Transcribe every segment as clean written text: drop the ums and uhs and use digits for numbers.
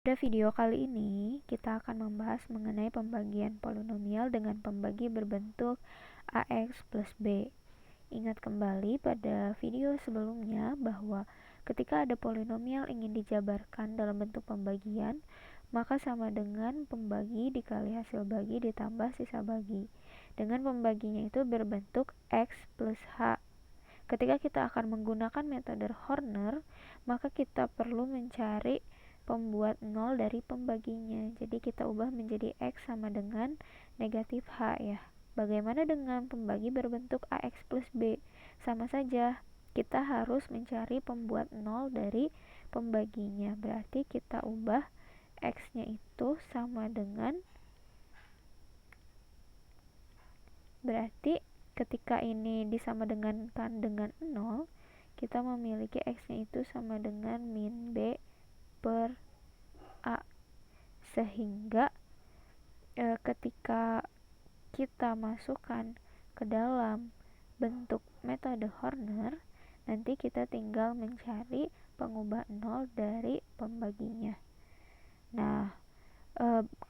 Pada video kali ini, kita akan membahas mengenai pembagian polinomial dengan pembagi berbentuk AX plus B. Ingat kembali pada video sebelumnya bahwa ketika ada polinomial ingin dijabarkan dalam bentuk pembagian, maka sama dengan pembagi dikali hasil bagi ditambah sisa bagi. Dengan pembaginya itu berbentuk X plus H. Ketika kita akan menggunakan metode Horner, maka kita perlu mencari pembuat 0 dari pembaginya. Jadi kita ubah menjadi X sama dengan negatif H ya. Bagaimana dengan pembagi berbentuk AX plus B? Sama saja, kita harus mencari pembuat 0 dari pembaginya. Berarti kita ubah X-nya itu sama dengan, berarti ketika ini disama dengankan dengan 0, kita memiliki X-nya itu sama dengan min B per A, sehingga ketika kita masukkan ke dalam bentuk metode Horner, nanti kita tinggal mencari pengubah 0 dari pembaginya. Nah,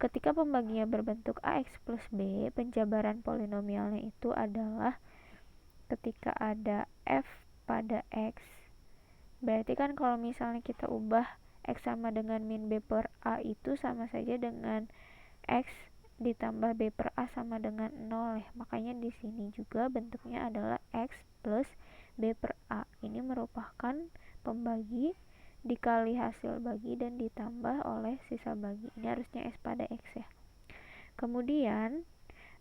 ketika pembaginya berbentuk AX plus B, penjabaran polinomialnya itu adalah ketika ada F pada X, berarti kan kalau misalnya kita ubah X sama dengan min B per A itu sama saja dengan X ditambah B per A sama dengan 0 ya. Makanya di sini juga bentuknya adalah X plus B per A. Ini merupakan pembagi dikali hasil bagi dan ditambah oleh sisa bagi. Ini harusnya S pada X ya. Kemudian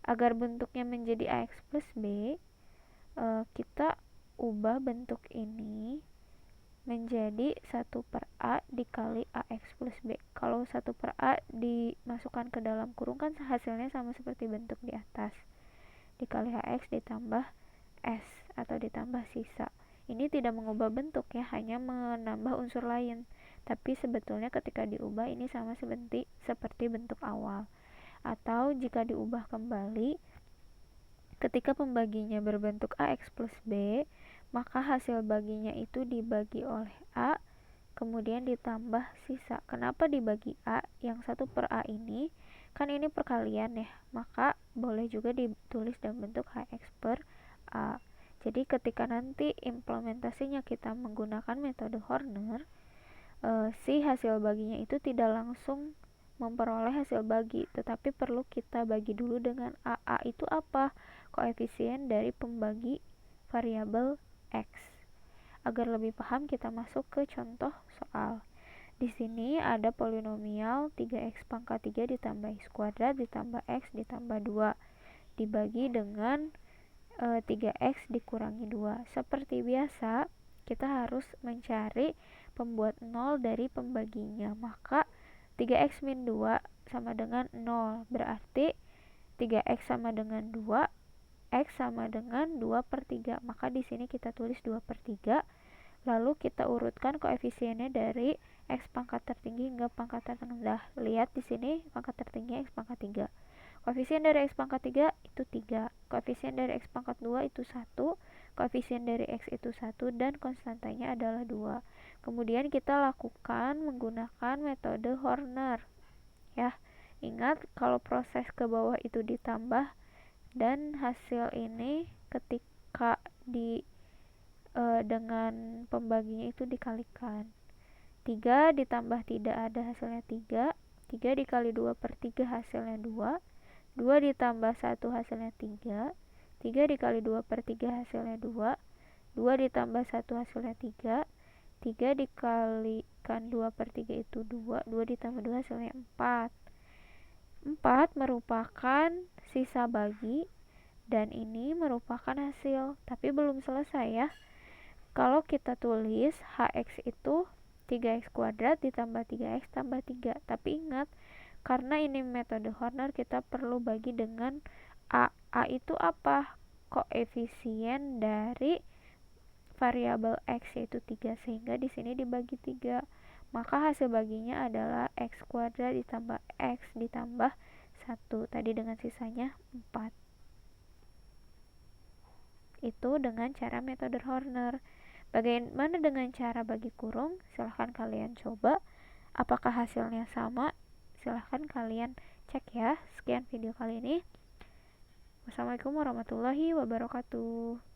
agar bentuknya menjadi AX plus B, kita ubah bentuk ini menjadi 1 per A dikali AX plus B. Kalau 1 per A dimasukkan ke dalam kurung kan hasilnya sama seperti bentuk di atas. Dikali AX ditambah S atau ditambah sisa. Ini tidak mengubah bentuk ya, hanya menambah unsur lain. Tapi sebetulnya ketika diubah ini sama seperti bentuk awal. Atau jika diubah kembali, ketika pembaginya berbentuk AX plus B, maka hasil baginya itu dibagi oleh A, kemudian ditambah sisa. Kenapa dibagi A? Yang 1 per A ini, kan ini perkalian ya, maka boleh juga ditulis dalam bentuk HX per A. Jadi ketika nanti implementasinya kita menggunakan metode Horner, si hasil baginya itu tidak langsung memperoleh hasil bagi, tetapi perlu kita bagi dulu dengan A. A itu apa? Koefisien dari pembagi variabel X. Agar lebih paham, kita masuk ke contoh soal. Di sini ada polinomial 3x pangkat 3 ditambah x kuadrat ditambah x ditambah 2 dibagi dengan 3x dikurangi 2. Seperti biasa, kita harus mencari pembuat 0 dari pembaginya. Maka 3x min 2 sama dengan 0. Berarti 3x sama dengan 2, X sama dengan 2 per 3. Maka di sini kita tulis 2 per 3. Lalu kita urutkan koefisiennya dari X pangkat tertinggi hingga pangkat terendah. Lihat di sini pangkat tertinggi X pangkat 3. Koefisien dari X pangkat 3 itu 3. Koefisien dari X pangkat 2 itu 1. Koefisien dari X itu 1 dan konstantanya adalah 2. Kemudian kita lakukan menggunakan metode Horner. Ya, ingat kalau proses ke bawah itu ditambah dan hasil ini ketika dengan pembaginya itu dikalikan. 3 ditambah tidak ada hasilnya 3. 3 dikali 2 per 3 hasilnya 2. 2 ditambah 1 hasilnya 3. 3 dikali 2 per 3 hasilnya 2. 2 ditambah 1 hasilnya 3. 3 dikalikan 2 per 3 itu 2. 2 ditambah 2 hasilnya 4. 4 merupakan sisa bagi dan ini merupakan hasil, tapi belum selesai ya. Kalau kita tulis HX itu 3x kuadrat ditambah 3x tambah 3. Tapi ingat, karena ini metode Horner, kita perlu bagi dengan A. A itu apa? Koefisien dari variabel X yaitu 3, sehingga di sini dibagi 3. Maka hasil baginya adalah X kuadrat ditambah X ditambah 1. Tadi dengan sisanya 4. Itu dengan cara metode Horner. Bagaimana dengan cara bagi kurung? Silahkan kalian coba. Apakah hasilnya sama? Silahkan kalian cek ya. Sekian video kali ini. Wassalamualaikum warahmatullahi wabarakatuh.